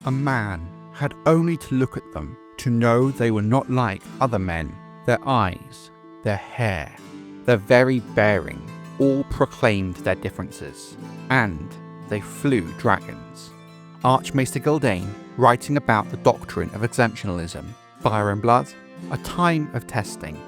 A man had only to look at them to know they were not like other men. Their eyes, their hair, their very bearing all proclaimed their differences, and they flew dragons. Archmaester Gildane, writing about the doctrine of exemptionalism, Fire and Blood, a time of testing.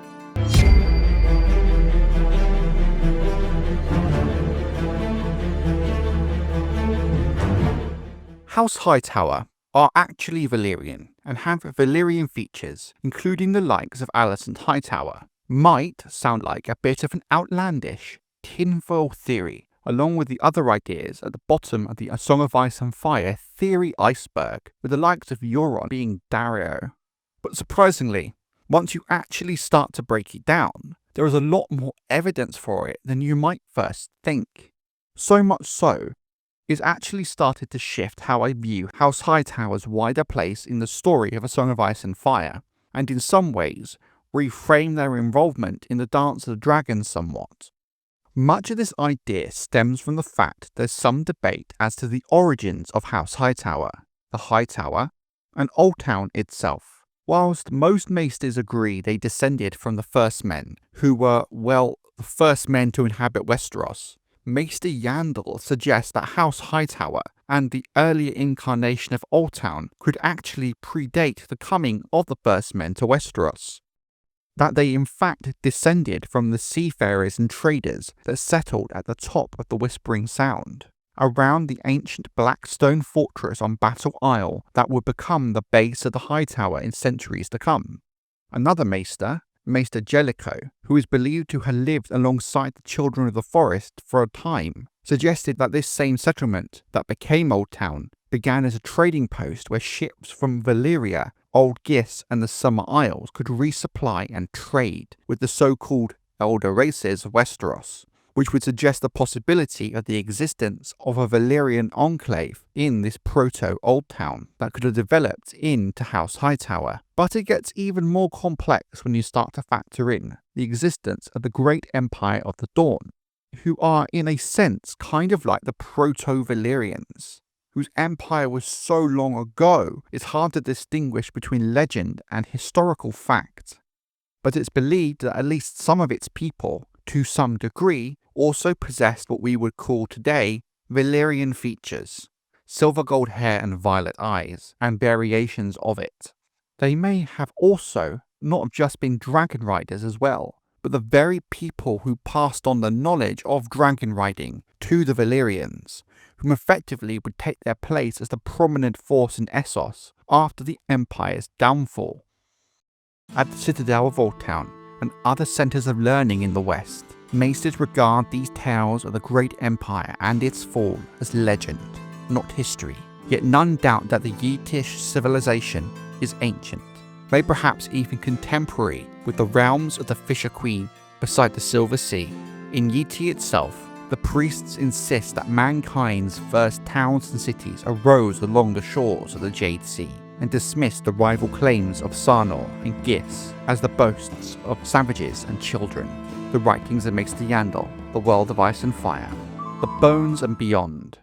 House Hightower are actually Valyrian and have Valyrian features, including the likes of Alicent Hightower. Might sound like a bit of an outlandish tinfoil theory, along with the other ideas at the bottom of the A Song of Ice and Fire theory iceberg, with the likes of Euron being Dario. But surprisingly, once you actually start to break it down, there is a lot more evidence for it than you might first think. So much so, it's actually started to shift how I view House Hightower's wider place in the story of A Song of Ice and Fire, and in some ways, reframe their involvement in the Dance of the Dragons somewhat. Much of this idea stems from the fact there's some debate as to the origins of House Hightower, the Hightower, and Oldtown itself. Whilst most maesters agree they descended from the First Men, who were, well, the first men to inhabit Westeros, Maester Yandel suggests that House Hightower and the earlier incarnation of Oldtown could actually predate the coming of the First Men to Westeros. That they in fact descended from the seafarers and traders that settled at the top of the Whispering Sound, around the ancient black stone fortress on Battle Isle that would become the base of the Hightower in centuries to come. Another maester, Maester Jellicoe, who is believed to have lived alongside the Children of the Forest for a time, suggested that this same settlement that became Oldtown began as a trading post where ships from Valyria, Old Gis and the Summer Isles could resupply and trade with the so-called elder races of Westeros, which would suggest the possibility of the existence of a Valyrian enclave in this proto-Oldtown that could have developed into House Hightower. But it gets even more complex when you start to factor in the existence of the Great Empire of the Dawn, who are in a sense kind of like the proto-Valyrians, whose empire was so long ago it's hard to distinguish between legend and historical fact. But it's believed that at least some of its people, to some degree, also possessed what we would call today Valyrian features, silver gold hair and violet eyes, and variations of it. They may have also not just been dragon riders as well, but the very people who passed on the knowledge of dragon riding to the Valyrians, whom effectively would take their place as the prominent force in Essos after the Empire's downfall. At the Citadel of Oldtown and other centres of learning in the West, maesters regard these tales of the Great Empire and its fall as legend, not history. Yet none doubt that the Yetish civilization is ancient, may perhaps even contemporary with the realms of the Fisher Queen beside the Silver Sea. In Yeti itself, the priests insist that mankind's first towns and cities arose along the shores of the Jade Sea, and dismissed the rival claims of Sarnor and Gis as the boasts of savages and children. The writings of Maester Yandel, the world of Ice and Fire, the Bones and Beyond.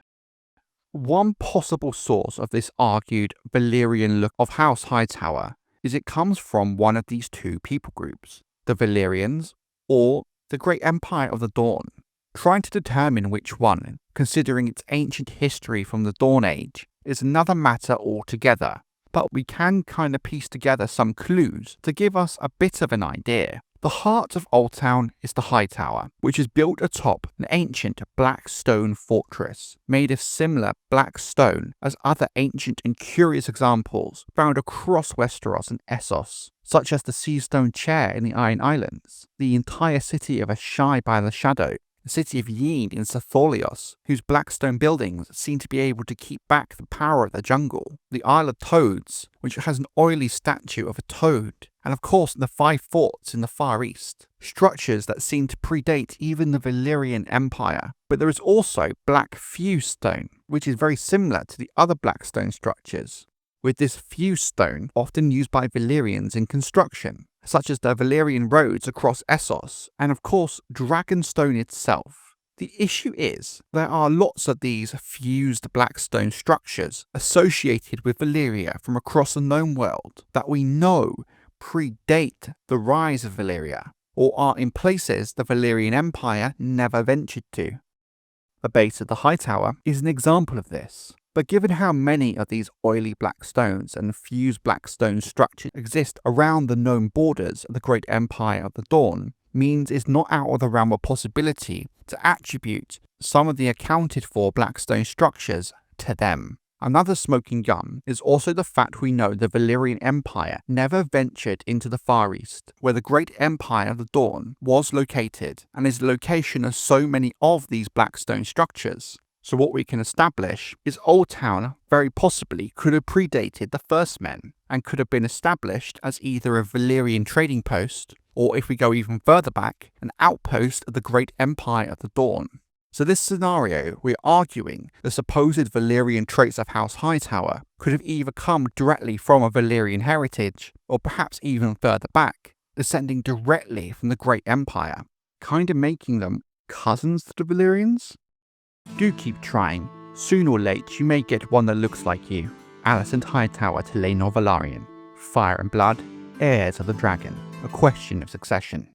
One possible source of this argued Valyrian look of House Hightower is it comes from one of these two people groups, the Valyrians or the Great Empire of the Dawn. Trying to determine which one, considering its ancient history from the Dawn Age, is another matter altogether, but we can kind of piece together some clues to give us a bit of an idea. The heart of Oldtown is the Hightower, which is built atop an ancient black stone fortress, made of similar black stone as other ancient and curious examples found across Westeros and Essos, such as the Seastone Chair in the Iron Islands, the entire city of Ashai by the Shadow, the city of Yen in Satholios, whose black stone buildings seem to be able to keep back the power of the jungle, the Isle of Toads, which has an oily statue of a toad, and of course the 5 forts in the Far East, structures that seem to predate even the Valyrian Empire. But there is also black fused stone, which is very similar to the other black stone structures, with this fused stone often used by Valyrians in construction, such as the Valyrian roads across Essos, and of course Dragonstone itself. The issue is, there are lots of these fused blackstone structures associated with Valyria from across the known world that we know predate the rise of Valyria, or are in places the Valyrian Empire never ventured to. The base of the Hightower is an example of this, but given how many of these oily black stones and fused blackstone structures exist around the known borders of the Great Empire of the Dawn, means it's not out of the realm of possibility to attribute some of the accounted for blackstone structures to them. Another smoking gun is also the fact we know the Valyrian Empire never ventured into the Far East, where the Great Empire of the Dawn was located, and is the location of so many of these blackstone structures. So what we can establish is Oldtown very possibly could have predated the First Men, and could have been established as either a Valyrian trading post, or if we go even further back, an outpost of the Great Empire of the Dawn. So this scenario, we're arguing the supposed Valyrian traits of House Hightower could have either come directly from a Valyrian heritage, or perhaps even further back, descending directly from the Great Empire, kind of making them cousins to the Valyrians? Do keep trying. Soon or late you may get one that looks like you. Alicent Hightower to Lynesse Velaryon. Fire and blood, heirs of the dragon. A question of succession.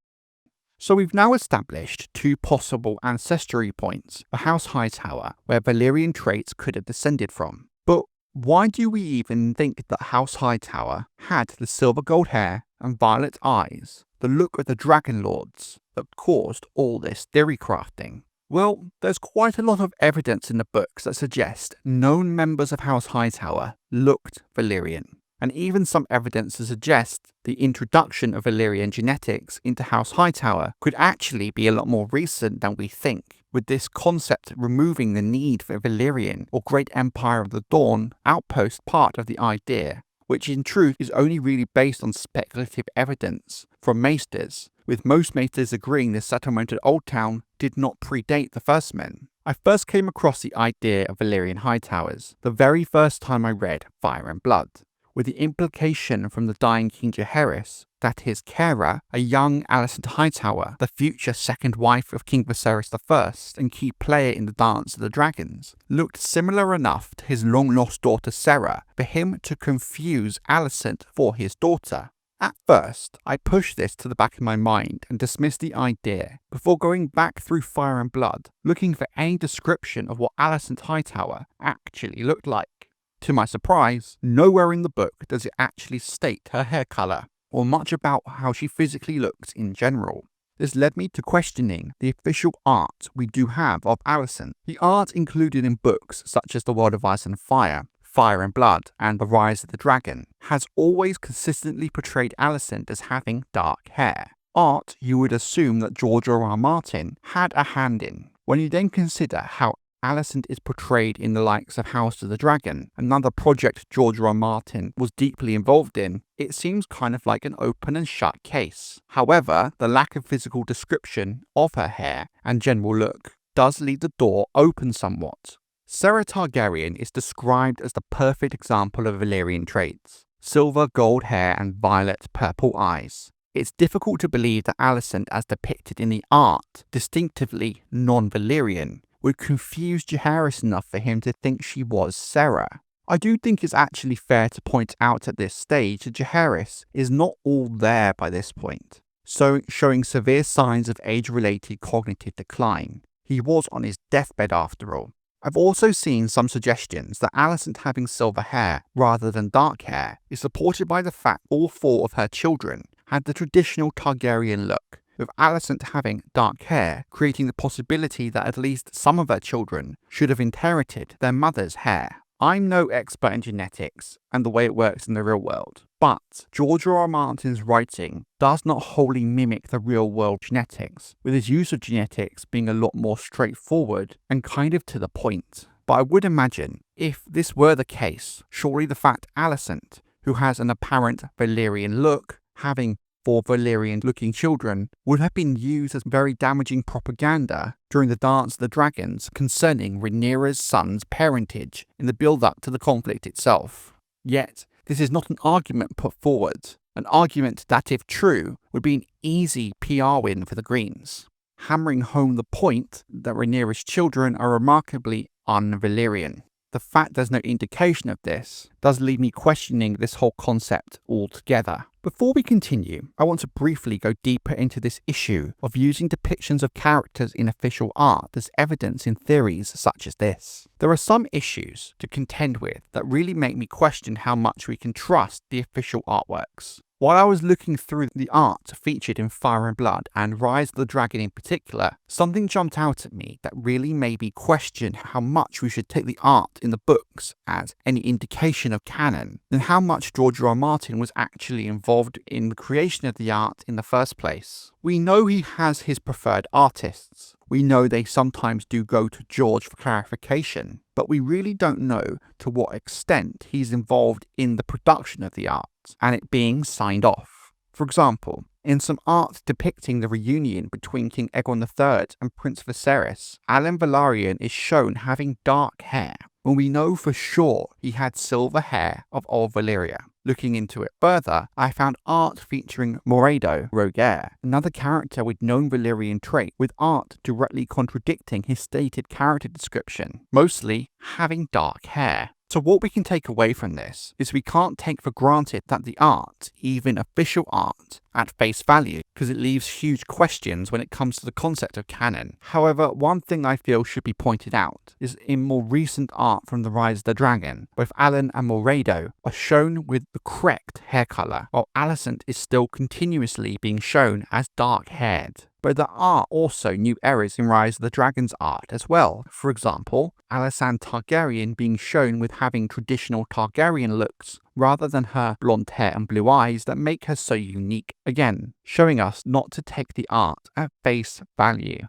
So we've now established two possible ancestry points for House Hightower where Valyrian traits could have descended from. But why do we even think that House Hightower had the silver gold hair and violet eyes, the look of the Dragon Lords, that caused all this theory crafting? Well, there's quite a lot of evidence in the books that suggest known members of House Hightower looked Valyrian, and even some evidence to suggest the introduction of Valyrian genetics into House Hightower could actually be a lot more recent than we think, with this concept removing the need for Valyrian or Great Empire of the Dawn outpost part of the idea, which in truth is only really based on speculative evidence from maesters, with most maesters agreeing the settlement at Oldtown did not predate the First Men. I first came across the idea of Valyrian Hightowers the very first time I read Fire and Blood, with the implication from the dying King Jaehaerys that his carer, a young Alicent Hightower, the future second wife of King Viserys I and key player in the Dance of the Dragons, looked similar enough to his long-lost daughter Saera for him to confuse Alicent for his daughter. At first, I pushed this to the back of my mind and dismissed the idea before going back through Fire and Blood, looking for any description of what Alicent Hightower actually looked like. To my surprise, nowhere in the book does it actually state her hair colour, or much about how she physically looks in general. This led me to questioning the official art we do have of Alicent. The art included in books such as The World of Ice and Fire, Fire and Blood, and The Rise of the Dragon has always consistently portrayed Alicent as having dark hair. Art you would assume that George R.R. Martin had a hand in. When you then consider how Alicent is portrayed in the likes of House of the Dragon, another project George R.R. Martin was deeply involved in, it seems kind of like an open and shut case. However, the lack of physical description of her hair and general look does leave the door open somewhat. Saera Targaryen is described as the perfect example of Valyrian traits: silver gold hair and violet purple eyes. It's difficult to believe that Alicent, as depicted in the art, distinctively non-Valyrian, would confuse Jaehaerys enough for him to think she was Saera. I do think it's actually fair to point out at this stage that Jaehaerys is not all there by this point, so showing severe signs of age-related cognitive decline. He was on his deathbed after all. I've also seen some suggestions that Alicent having silver hair rather than dark hair is supported by the fact all four of her children had the traditional Targaryen look, with Alicent having dark hair creating the possibility that at least some of her children should have inherited their mother's hair. I'm no expert in genetics and the way it works in the real world, but George R.R. Martin's writing does not wholly mimic the real world genetics, with his use of genetics being a lot more straightforward and kind of to the point. But I would imagine, if this were the case, surely the fact Alicent, who has an apparent Valyrian look, having four Valyrian-looking children, would have been used as very damaging propaganda during the Dance of the Dragons concerning Rhaenyra's son's parentage in the build-up to the conflict itself. Yet, this is not an argument put forward, an argument that, if true, would be an easy PR win for the Greens. hammering home the point that Rhaenyra's children are remarkably un-Valyrian. The fact there's no indication of this does leave me questioning this whole concept altogether. Before we continue, I want to briefly go deeper into this issue of using depictions of characters in official art as evidence in theories such as this. There are some issues to contend with that really make me question how much we can trust the official artworks. While I was looking through the art featured in Fire and Blood and Rise of the Dragon in particular, something jumped out at me that really made me question how much we should take the art in the books as any indication of canon, and how much George R. R. Martin was actually involved in the creation of the art in the first place. We know he has his preferred artists. We know they sometimes do go to George for clarification, but we really don't know to what extent he's involved in the production of the art and it being signed off. For example, in some art depicting the reunion between King Aegon III and Prince Viserys, Alan Velaryon is shown having dark hair, when we know for sure he had silver hair of old Valyria. Looking into it further, I found art featuring Morado Roger, another character with known Valyrian trait, with art directly contradicting his stated character description, mostly having dark hair. So what we can take away from this is we can't take for granted that the art, even official art, at face value, because it leaves huge questions when it comes to the concept of canon. However, one thing I feel should be pointed out is in more recent art from the Rise of the Dragon, both Alan and Morado are shown with the correct hair colour, while Alicent is still continuously being shown as dark-haired. But there are also new errors in Rise of the Dragon's art as well. For example, Alicent Targaryen being shown with having traditional Targaryen looks rather than her blonde hair and blue eyes that make her so unique. Again, showing us not to take the art at face value.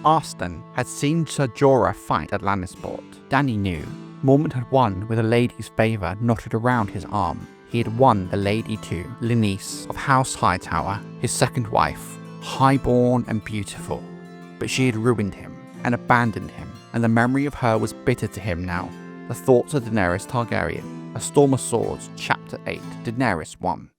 Arstan had seen Ser Jorah fight at Lannisport. Dany knew. Mormont had won with a lady's favour knotted around his arm. He had won the lady to Lynesse of House Hightower, his second wife, highborn and beautiful, but she had ruined him and abandoned him, and the memory of her was bitter to him now. The thoughts of Daenerys Targaryen. A Storm of Swords, Chapter 8, Daenerys 1.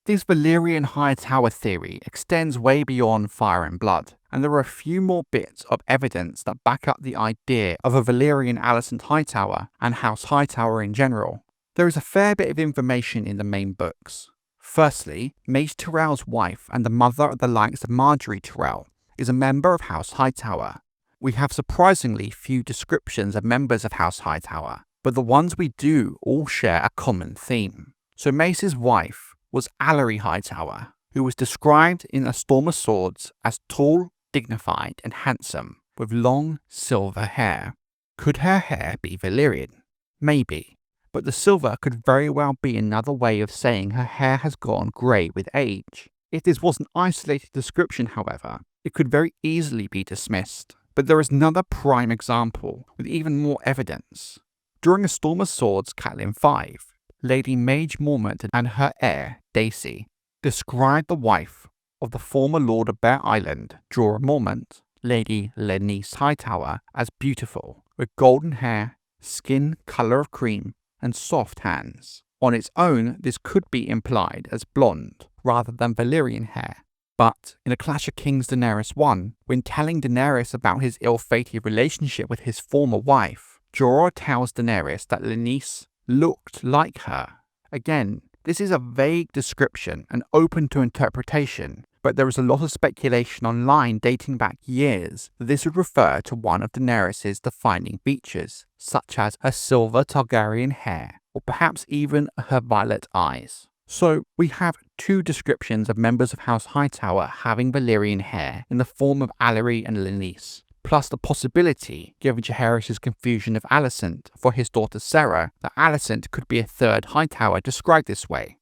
This Valyrian Hightower theory extends way beyond Fire and Blood, and there are a few more bits of evidence that back up the idea of a Valyrian Alicent Hightower and House Hightower in general. There is a fair bit of information in the main books. Firstly, Mace Tyrell's wife and the mother of the likes of Margaery Tyrell is a member of House Hightower. We have surprisingly few descriptions of members of House Hightower, but the ones we do all share a common theme. So Mace's wife was Alerie Hightower, who was described in A Storm of Swords as tall, dignified and handsome, with long silver hair. Could her hair be Valyrian? Maybe. But the silver could very well be another way of saying her hair has gone grey with age. If this was an isolated description, however, it could very easily be dismissed. But there is another prime example with even more evidence. During A Storm of Swords Catelyn 5, Lady Maege Mormont and her heir, Dacey, described the wife of the former Lord of Bear Island, Jorah Mormont, Lady Lynesse Hightower, as beautiful, with golden hair, skin colour of cream, and soft hands. On its own, this could be implied as blonde rather than Valyrian hair. But in A Clash of Kings Daenerys 1, when telling Daenerys about his ill-fated relationship with his former wife, Jorah tells Daenerys that Lynesse looked like her. Again, this is a vague description and open to interpretation, but there is a lot of speculation online dating back years that this would refer to one of Daenerys' defining features, such as her silver Targaryen hair, or perhaps even her violet eyes. So we have two descriptions of members of House Hightower having Valyrian hair in the form of Alerie and Lynesse, plus the possibility, given Jaehaerys' confusion of Alicent for his daughter Saera, that Alicent could be a third Hightower described this way.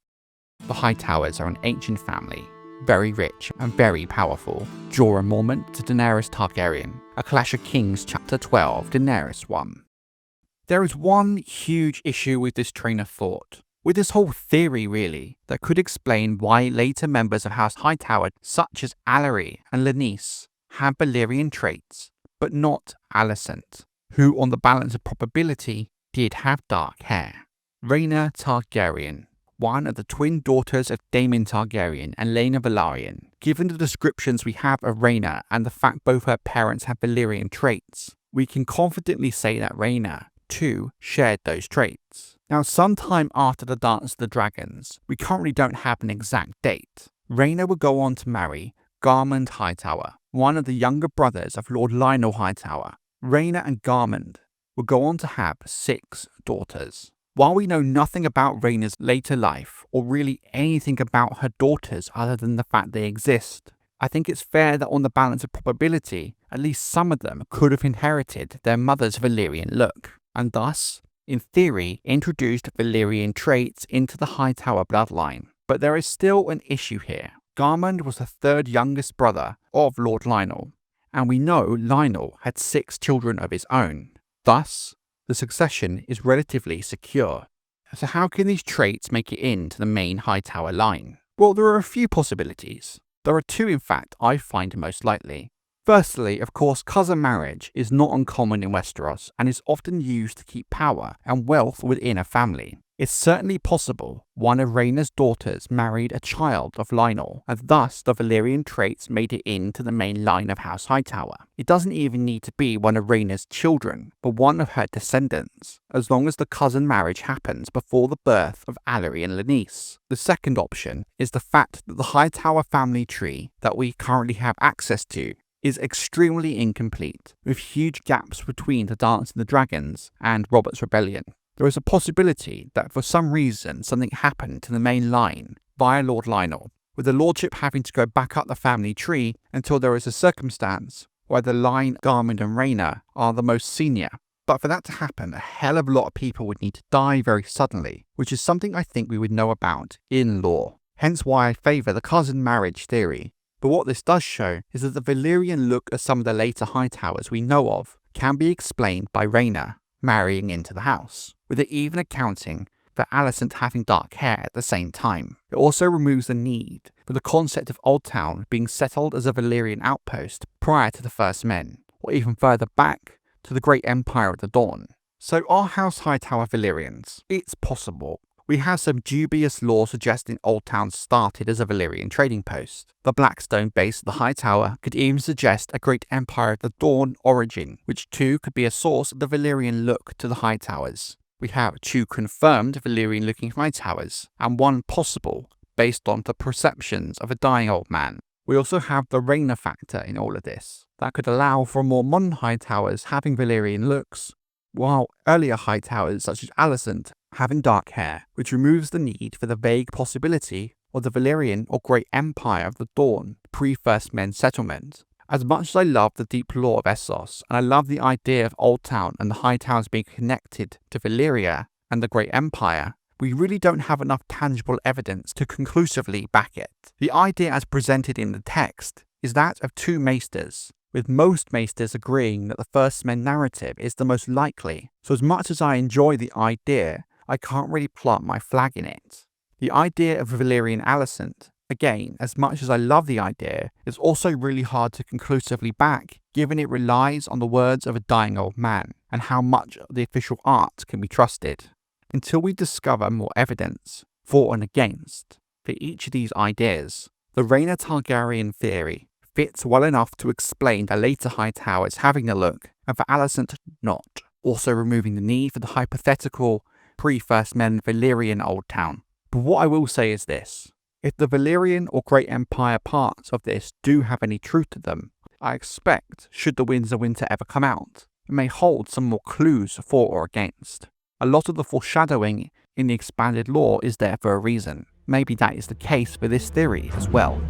The Hightowers are an ancient family, very rich and very powerful. Jorah Mormont to Daenerys Targaryen. A Clash of Kings Chapter 12, Daenerys 1. There is one huge issue with this train of thought, with this whole theory really, that could explain why later members of House Hightower such as Alerie and Lynesse have Valyrian traits, but not Alicent, who on the balance of probability did have dark hair. Rhaena Targaryen. one of the twin daughters of Daemon Targaryen and Lyanna Velaryon. Given the descriptions we have of Rhaena and the fact both her parents have Valyrian traits, we can confidently say that Rhaena, too, shared those traits. Now, sometime after the Dance of the Dragons, we currently don't have an exact date, Rhaena would go on to marry Garmund Hightower, one of the younger brothers of Lord Lionel Hightower. Rhaena and Garmund would go on to have 6 daughters. While we know nothing about Rhaena's later life, or really anything about her daughters other than the fact they exist, I think it's fair that on the balance of probability, at least some of them could have inherited their mother's Valyrian look, and thus, in theory, introduced Valyrian traits into the Hightower bloodline. But there is still an issue here. Garmund was the 3rd youngest brother of Lord Lionel, and we know Lionel had 6 children of his own. Thus, the succession is relatively secure. So how can these traits make it into the main Hightower line? Well, there are a few possibilities. There are 2 in fact I find most likely. Firstly, of course, cousin marriage is not uncommon in Westeros and is often used to keep power and wealth within a family. It's certainly possible one of Rhaena's daughters married a child of Lionel, and thus the Valyrian traits made it into the main line of House Hightower. It doesn't even need to be one of Rhaena's children, but one of her descendants, as long as the cousin marriage happens before the birth of Alerie and Lynesse. The second option is the fact that the Hightower family tree that we currently have access to is extremely incomplete, with huge gaps between the Dance of the Dragons and Robert's Rebellion. There is a possibility that for some reason something happened to the main line via Lord Lionel, with the lordship having to go back up the family tree until there is a circumstance where the line Garmund and Rhaena are the most senior. But for that to happen, a hell of a lot of people would need to die very suddenly, which is something I think we would know about in lore. Hence why I favour the cousin marriage theory. But what this does show is that the Valyrian look of some of the later Hightowers we know of can be explained by Rhaena marrying into the house, with it even accounting for Alicent having dark hair at the same time. It also removes the need for the concept of Oldtown being settled as a Valyrian outpost prior to the First Men, or even further back to the Great Empire of the Dawn. So are House Hightower Valyrians? It's possible. We have some dubious lore suggesting Oldtown started as a Valyrian trading post. The Blackstone base of the Hightower could even suggest a Great Empire of the Dawn origin, which too could be a source of the Valyrian look to the Hightowers. We have 2 confirmed Valyrian looking Hightowers, and 1 possible based on the perceptions of a dying old man. We also have the Rhaena factor in all of this, that could allow for more modern Hightowers having Valyrian looks, while earlier Hightowers such as Alicent having dark hair, which removes the need for the vague possibility of the Valyrian or Great Empire of the Dawn pre-First Men settlement. As much as I love the deep lore of Essos, and I love the idea of Oldtown and the Hightowers being connected to Valyria and the Great Empire, we really don't have enough tangible evidence to conclusively back it. The idea as presented in the text is that of 2 maesters, with most maesters agreeing that the First Men narrative is the most likely. So as much as I enjoy the idea, I can't really plant my flag in it. The idea of Valyrian Alicent, again, as much as I love the idea, is also really hard to conclusively back, given it relies on the words of a dying old man, and how much of the official art can be trusted. Until we discover more evidence, for and against, for each of these ideas, the Rhaena Targaryen theory fits well enough to explain the later Hightowers having the look, and for Alicent not, also removing the need for the hypothetical pre-First Men Valyrian Oldtown. But what I will say is this: if the Valyrian or Great Empire parts of this do have any truth to them, I expect, should the Winds of Winter ever come out, it may hold some more clues for or against. A lot of the foreshadowing in the expanded lore is there for a reason. Maybe that is the case for this theory as well.